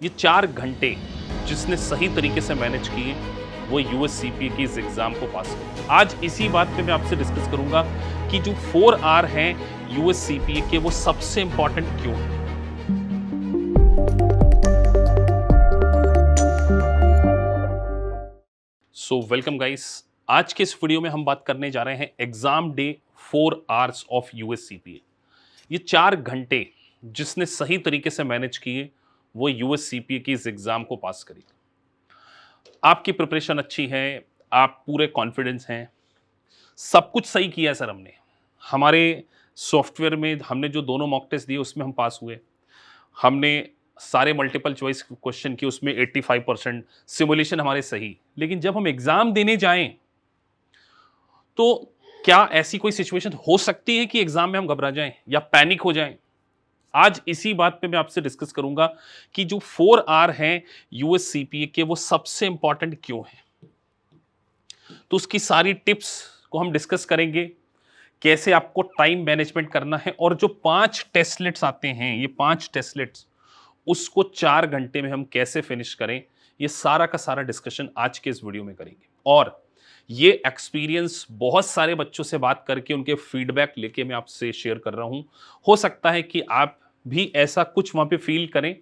ये 4 घंटे जिसने सही तरीके से मैनेज किए वो यूएससीपीए की इस एग्जाम को पास किया। आज इसी बात पे मैं आपसे डिस्कस करूंगा कि जो 4 आर हैं यूएससीपीए के वो सबसे इंपॉर्टेंट क्यों है। सो वेलकम गाइस, आज के इस वीडियो में हम बात करने जा रहे हैं एग्जाम डे 4 आवर्स ऑफ यूएससीपीए। ये 4 घंटे जिसने सही तरीके से मैनेज किए वो यूएससीपीए की इस एग्जाम को पास करेगा। आपकी प्रिपरेशन अच्छी है, आप पूरे कॉन्फिडेंस हैं, सब कुछ सही किया है सर हमने। हमारे सॉफ्टवेयर में हमने जो दोनों मॉक टेस्ट दिए उसमें हम पास हुए। हमने सारे मल्टीपल चॉइस क्वेश्चन किए उसमें 85%, सिमुलेशन हमारे सही। लेकिन जब हम एग्जाम देने जाएं तो क्या ऐसी कोई सिचुएशन हो सकती है कि एग्जाम में हम घबरा जाएं या पैनिक हो जाएं? आज इसी बात पे मैं आपसे डिस्कस करूंगा कि जो 4 आर हैं यूएससीपीए के वो सबसे इंपॉर्टेंट क्यों हैं। तो उसकी सारी टिप्स को हम डिस्कस करेंगे, कैसे आपको टाइम मैनेजमेंट करना है, और जो 5 टेस्टलेट्स आते हैं, ये 5 टेस्टलेट्स उसको 4 घंटे में हम कैसे फिनिश करें, ये सारा का सारा डिस्कशन आज के इस वीडियो में करेंगे। और ये एक्सपीरियंस बहुत सारे बच्चों से बात करके उनके फीडबैक लेके मैं आपसे शेयर कर रहा हूं। हो सकता है कि आप भी ऐसा कुछ वहां पे फील करें।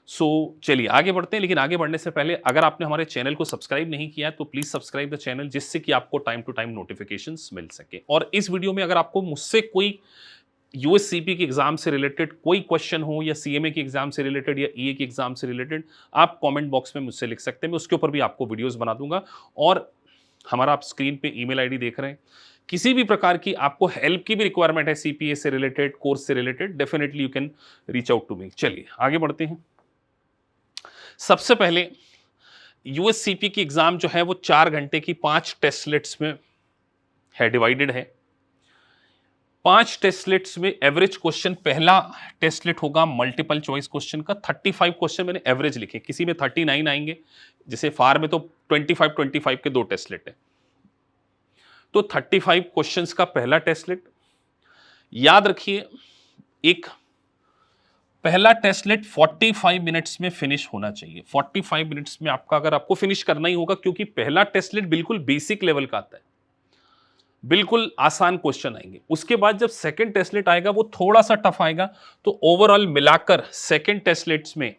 सो चलिए आगे बढ़ते हैं, लेकिन आगे बढ़ने से पहले अगर आपने हमारे चैनल को सब्सक्राइब नहीं किया है तो प्लीज सब्सक्राइब द चैनल, जिससे कि आपको टाइम टू टाइम नोटिफिकेशंस मिल सके। और इस वीडियो में अगर आपको मुझसे कोई यूएससीपी की एग्जाम से रिलेटेड कोई क्वेश्चन हो, या सीएमए की एग्जाम से रिलेटेड, या ईए की एग्जाम से रिलेटेड, आप कमेंट बॉक्स में मुझसे लिख सकते हैं। मैं उसके ऊपर भी आपको वीडियोस बना दूंगा। और हमारा आप स्क्रीन पे ईमेल आईडी देख रहे हैं, किसी भी प्रकार की आपको हेल्प की भी रिक्वायरमेंट है सीपीए से रिलेटेड, कोर्स से related, definitely you can reach out to me. चलिए आगे बढ़ते हैं। सबसे पहले यूएससीपी की एग्जाम जो है वो 4 घंटे की 5 टेस्टलेट्स में है, डिवाइडेड है। 5 टेस्टलेट्स में एवरेज क्वेश्चन, पहला टेस्टलेट होगा मल्टीपल चॉइस क्वेश्चन का। 35 क्वेश्चन मैंने एवरेज लिखे, किसी में 39 आएंगे, जैसे फार में तो 25 के 2 टेस्टलेट है, तो 35 क्वेश्चंस का पहला टेस्टलेट। याद रखिए, एक पहला टेस्टलेट 45 मिनट्स में फिनिश होना चाहिए। 45 मिनट्स में आपका, अगर आपको फिनिश करना ही होगा, क्योंकि पहला टेस्टलेट बिल्कुल बेसिक लेवल का आता है, बिल्कुल आसान क्वेश्चन आएंगे। उसके बाद जब सेकंड टेस्टलेट आएगा वो थोड़ा सा टफ आएगा। तो ओवरऑल मिलाकर सेकंड टेस्टलेट्स में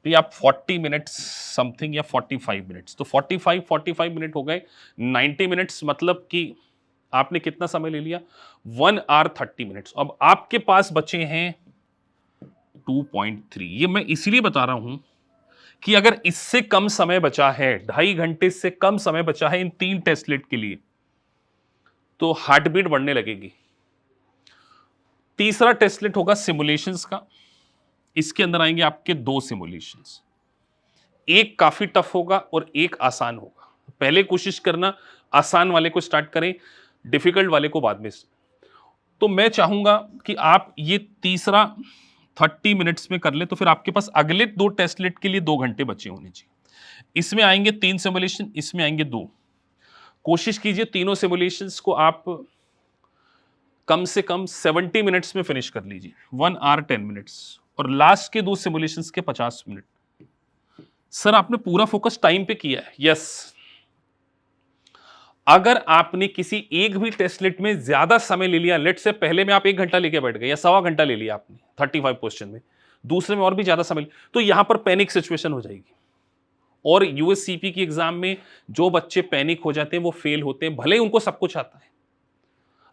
भी आप 40 मिनट्स समथिंग या 45 मिनट्स, तो 45 मिनट हो गए। 90 मिनट्स मतलब कि आपने कितना समय ले लिया, 1 आवर 30 मिनट्स। अब आपके पास बचे हैं 2.3। ये मैं इसीलिए बता रहा हूं कि अगर इससे कम समय बचा है, 2.5 घंटे से कम समय बचा है इन 3 टेस्टलेट के लिए, तो हार्ट बीट बढ़ने लगेगी। तीसरा टेस्टलेट होगा सिमुलेशंस का। इसके अंदर आएंगे आपके 2 सिमुलेशंस, एक काफी टफ होगा और एक आसान होगा। पहले कोशिश करना आसान वाले को स्टार्ट करें, डिफिकल्ट वाले को बाद में। तो मैं चाहूंगा कि आप ये तीसरा 30 मिनट्स में कर ले, तो फिर आपके पास अगले 2 टेस्टलेट के लिए 2 घंटे बचे होने चाहिए। इसमें आएंगे 3 सिमुलेशन, इसमें आएंगे 2। कोशिश कीजिए तीनों सिमुलेशंस को आप कम से कम 70 मिनट्स में फिनिश कर लीजिए, 1 आवर 10 मिनट्स। और लास्ट के 2 सिमुलेशंस के 50 मिनट। सर आपने पूरा फोकस टाइम पे किया है, यस। अगर आपने किसी एक भी टेस्टलेट में ज्यादा समय ले लिया, लेट से पहले में आप 1 घंटा लेके बैठ गए या सवा घंटा ले लिया आपने 35 क्वेश्चन में, दूसरे में और भी ज्यादा समय, तो यहां पर पैनिक सिचुएशन हो जाएगी। और यूएससीपी की एग्जाम में जो बच्चे पैनिक हो जाते हैं वो फेल होते हैं। भले ही उनको सब कुछ आता है,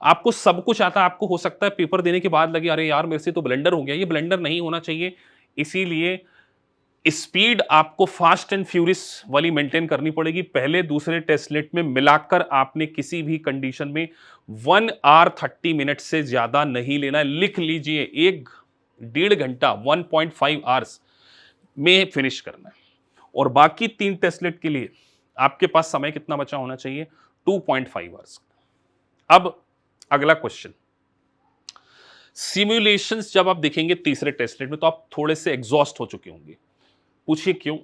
आपको सब कुछ आता है, आपको हो सकता है पेपर देने के बाद लगे अरे यार मेरे से तो ब्लेंडर हो गया। ये ब्लेंडर नहीं होना चाहिए। इसीलिए स्पीड आपको फास्ट एंड फ्यूरियस वाली मेंटेन करनी पड़ेगी। पहले दूसरे टेस्टलेट में मिलाकर आपने किसी भी कंडीशन में 1 आवर 30 मिनट से ज्यादा नहीं लेना है। लिख लीजिए, 1.5 घंटा 1.5 आवर्स में फिनिश करना है। और बाकी 3 टेस्टलेट के लिए आपके पास समय कितना बचा होना चाहिए, 2.5 आवर्स। अब अगला क्वेश्चन, सिमुलेशंस जब आप देखेंगे तीसरे टेस्टलेट में तो आप थोड़े से एग्जॉस्ट हो चुके होंगे। पूछिए क्यों?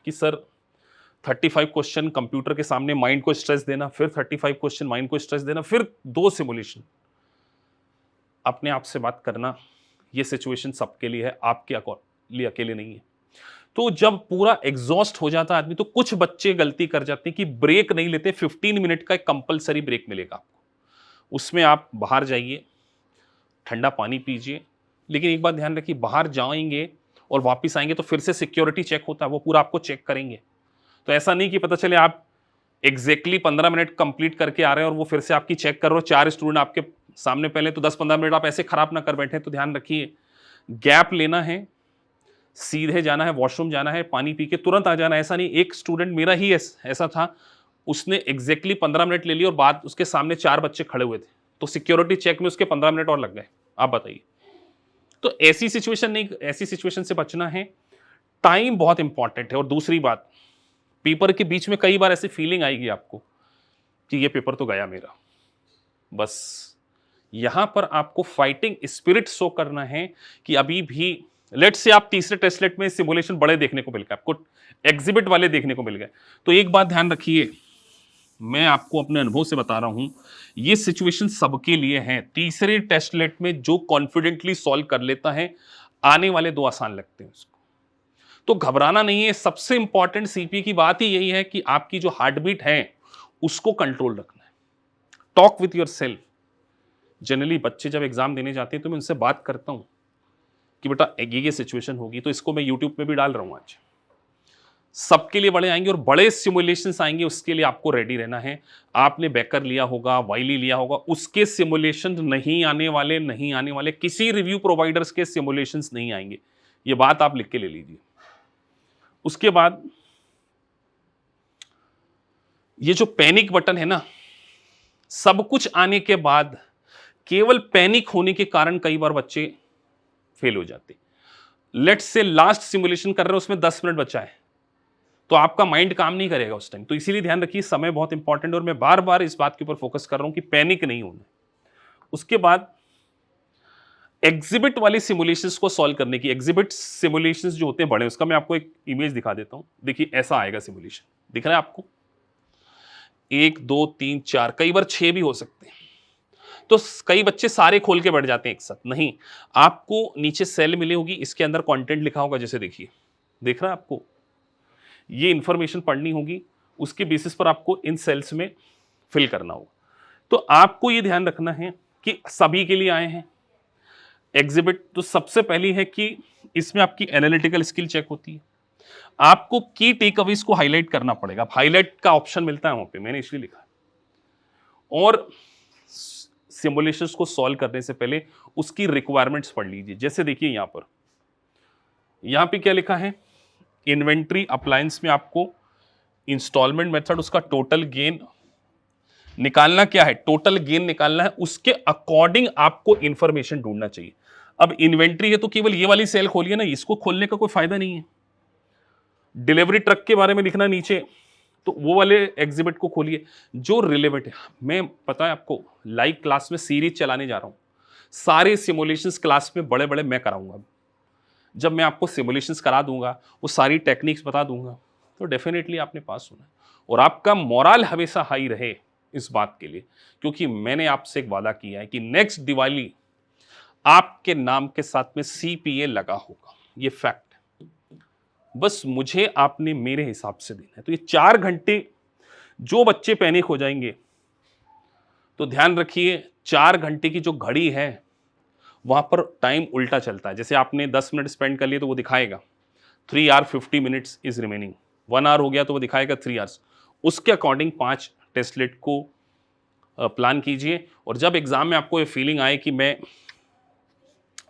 कि सर 35 क्वेश्चन कंप्यूटर के सामने माइंड को स्ट्रेस देना, फिर 35 क्वेश्चन माइंड को स्ट्रेस देना, फिर 2 सिमुलेशन। अपने आप से बात करना, ये सिचुएशन सबके लिए है, आपके लिए अकेले नहीं है। तो जब पूरा एग्जॉस्ट हो जाता है आदमी, तो कुछ बच्चे गलती कर जाते हैं कि ब्रेक नहीं लेते। 15 मिनट का एक कंपलसरी ब्रेक मिलेगा आपको, उसमें आप बाहर जाइए, ठंडा पानी पीजिए। लेकिन एक बात ध्यान रखिए, बाहर जाएंगे और वापस आएंगे तो फिर से सिक्योरिटी चेक होता है, वो पूरा आपको चेक करेंगे। तो ऐसा नहीं कि पता चले आप एग्जैक्टली 15 मिनट कंप्लीट करके आ रहे हैं और वो फिर से आपकी चेक कर रहे हो, 4 स्टूडेंट आपके सामने पहले, तो 10-15 मिनट आप ऐसे खराब ना कर बैठे। तो ध्यान रखिए, गैप लेना है, सीधे जाना है, वॉशरूम जाना है, पानी पी के तुरंत आ जाना है। ऐसा नहीं, एक स्टूडेंट मेरा ही ऐसा था, उसने एग्जैक्टली 15 मिनट ले लिया और बाद उसके सामने 4 बच्चे खड़े हुए थे, तो सिक्योरिटी चेक में उसके 15 मिनट और लग गए। आप बताइए। तो ऐसी सिचुएशन नहीं, ऐसी सिचुएशन से बचना है। टाइम बहुत इंपॉर्टेंट है। और दूसरी बात, पेपर के बीच में कई बार ऐसी फीलिंग आएगी आपको कि ये पेपर तो गया मेरा। बस यहां पर आपको फाइटिंग स्पिरिट शो करना है कि अभी भी, लेट्स से आप तीसरे टेस्टलेट में सिमुलेशन बड़े देखने को मिल गए, आपको एग्जिबिट वाले देखने को मिल गए, तो एक बात ध्यान रखिए, मैं आपको अपने अनुभव से बता रहा हूं, ये सिचुएशन सबके लिए है। तीसरे टेस्टलेट में जो कॉन्फिडेंटली सॉल्व कर लेता है, आने वाले 2 आसान लगते हैं उसको। तो घबराना नहीं है। सबसे इंपॉर्टेंट सीपी की बात ही यही है कि आपकी जो हार्ट बीट है उसको कंट्रोल रखना है। Talk with your self. Generally बच्चे जब एग्जाम देने जाते हैं तो मैं उनसे बात करता हूं कि बेटा ये सिचुएशन होगी, तो इसको मैं यूट्यूब पे भी डाल रहा हूं आज। सबके लिए बड़े आएंगे और बड़े सिमुलेशंस आएंगे, उसके लिए आपको रेडी रहना है। आपने बेकर लिया होगा, वाइली लिया होगा, उसके सिमुलेशन नहीं आने वाले, नहीं आने वाले। किसी रिव्यू प्रोवाइडर्स के सिमुलेशंस नहीं आएंगे, ये बात आप लिख के ले लीजिए। उसके बाद ये जो पैनिक बटन है ना, सब कुछ आने के बाद केवल पैनिक होने के कारण कई बार बच्चे फेल हो जाते। लेट्स से लास्ट सिमुलेशन कर रहे हो, उसमें 10 मिनट बचा है, तो आपका माइंड काम नहीं करेगा उस टाइम। तो इसीलिए ध्यान रखिए, समय बहुत इंपॉर्टेंट है और मैं बार बार इस बात के ऊपर फोकस कर रहा हूं कि पैनिक नहीं होना। उसके बाद एग्जिबिट वाली सिमुलेशंस को सॉल्व करने की, एग्जिबिट सिमुलेशंस जो होते हैं बड़े, उसका मैं आपको एक इमेज दिखा देता हूं। देखिए ऐसा आएगा सिमुलेशन, दिख रहा है आपको? 1 2 3 4, कई बार 6 भी हो सकते हैं। तो कई बच्चे सारे खोल के बैठ जाते हैं एक साथ। नहीं, आपको नीचे सेल मिली होगी, इसके अंदर कंटेंट लिखा होगा, जैसे देखिए, दिख रहा है आपको? ये इंफॉर्मेशन पढ़नी होगी, उसके बेसिस पर आपको इन सेल्स में फिल करना होगा। तो आपको ये ध्यान रखना है कि सभी के लिए आए हैं एग्जिबिट। तो सबसे पहली है कि इसमें आपकी एनालिटिकल स्किल चेक होती है। आपको की टेक अवेज को हाईलाइट करना पड़ेगा। हाईलाइट का ऑप्शन मिलता है वहां पे, मैंने इसलिए लिखा है। और सिमुलेशंस को सॉल्व करने से पहले उसकी रिक्वायरमेंट्स पढ़ लीजिए। जैसे देखिए यहां पे क्या लिखा है, इन्वेंट्री अप्लायंस में आपको इंस्टॉलमेंट मेथड, उसका टोटल गेन निकालना क्या है, टोटल गेन निकालना है, उसके अकॉर्डिंग आपको इंफॉर्मेशन ढूंढना चाहिए। अब इन्वेंट्री है तो केवल ये वाली सेल खोलिए ना, इसको खोलने का कोई फायदा नहीं है। डिलीवरी ट्रक के बारे में लिखना नीचे, तो वो वाले एग्जिबिट को खोलिए जो रिलेवेंट है। मैं पता है आपको, लाइव क्लास में सीरीज चलाने जा रहा हूं, सारे सिमुलेशंस क्लास में बड़े बड़े मैं कराऊंगा। जब मैं आपको सिमुलेशंस करा दूंगा, वो सारी टेक्निक्स बता दूंगा, तो डेफिनेटली आपने पास होना है। और आपका मोरल हमेशा हाई रहे इस बात के लिए, क्योंकि मैंने आपसे एक वादा किया है कि नेक्स्ट दिवाली आपके नाम के साथ में सीपीए लगा होगा। ये फैक्ट, बस मुझे आपने मेरे हिसाब से देना है। तो ये 4 घंटे जो बच्चे पैनिक हो जाएंगे, तो ध्यान रखिए 4 घंटे की जो घड़ी है वहां पर टाइम उल्टा चलता है। जैसे आपने 10 मिनट स्पेंड कर लिए तो वो दिखाएगा 3 hour 50 minutes is remaining. 1 hour हो गया तो वो दिखाएगा 3 आवर्स। उसके अकॉर्डिंग 5 टेस्टलेट को प्लान कीजिए। और जब एग्जाम में आपको ये फीलिंग आए कि मैं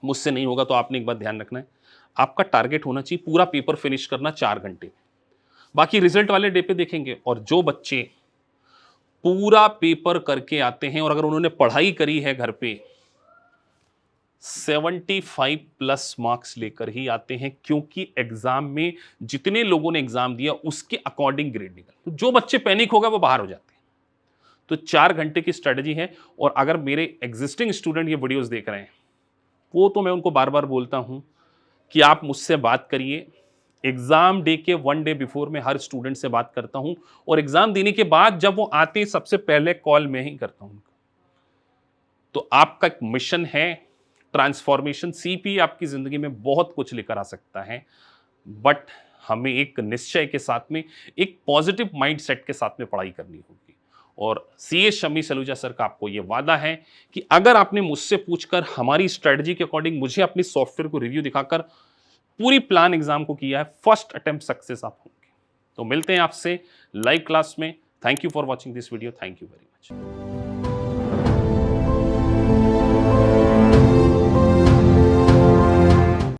मुझसे नहीं होगा, तो आपने एक बात ध्यान रखना है, आपका टारगेट होना चाहिए पूरा पेपर फिनिश करना 4 घंटे। बाकी रिजल्ट वाले डे पे देखेंगे। और जो बच्चे पूरा पेपर करके आते हैं और अगर उन्होंने पढ़ाई करी है घर पे, 75 प्लस मार्क्स लेकर ही आते हैं, क्योंकि एग्जाम में जितने लोगों ने एग्जाम दिया उसके अकॉर्डिंग ग्रेड निकल। तो जो बच्चे पैनिक होगा वो बाहर हो जाते हैं। तो 4 घंटे की स्ट्रेटजी है। और अगर मेरे एग्जिस्टिंग स्टूडेंट ये वीडियोस देख रहे हैं, वो तो मैं उनको बार बार बोलता हूं कि आप मुझसे बात करिए। एग्जाम डे के 1 डे बिफोर मैं हर स्टूडेंट से बात करता हूं, और एग्जाम देने के बाद जब वो आते सबसे पहले कॉल मैं ही करता हूं। तो आपका एक मिशन है ट्रांसफॉर्मेशन। सीपी आपकी जिंदगी में बहुत कुछ लेकर आ सकता है, बट हमें एक निश्चय के साथ में, एक पॉजिटिव माइंडसेट के साथ में पढ़ाई करनी होगी। और सीए शम्मी सलूजा सर का आपको ये वादा है कि अगर आपने मुझसे पूछकर हमारी स्ट्रेटजी के अकॉर्डिंग मुझे अपनी सॉफ्टवेयर को रिव्यू दिखाकर पूरी प्लान एग्जाम को किया है, फर्स्ट अटेम्प्ट सक्सेस आप होंगे। तो मिलते हैं आपसे लाइव क्लास में। Thank you for watching this video. Thank you very much.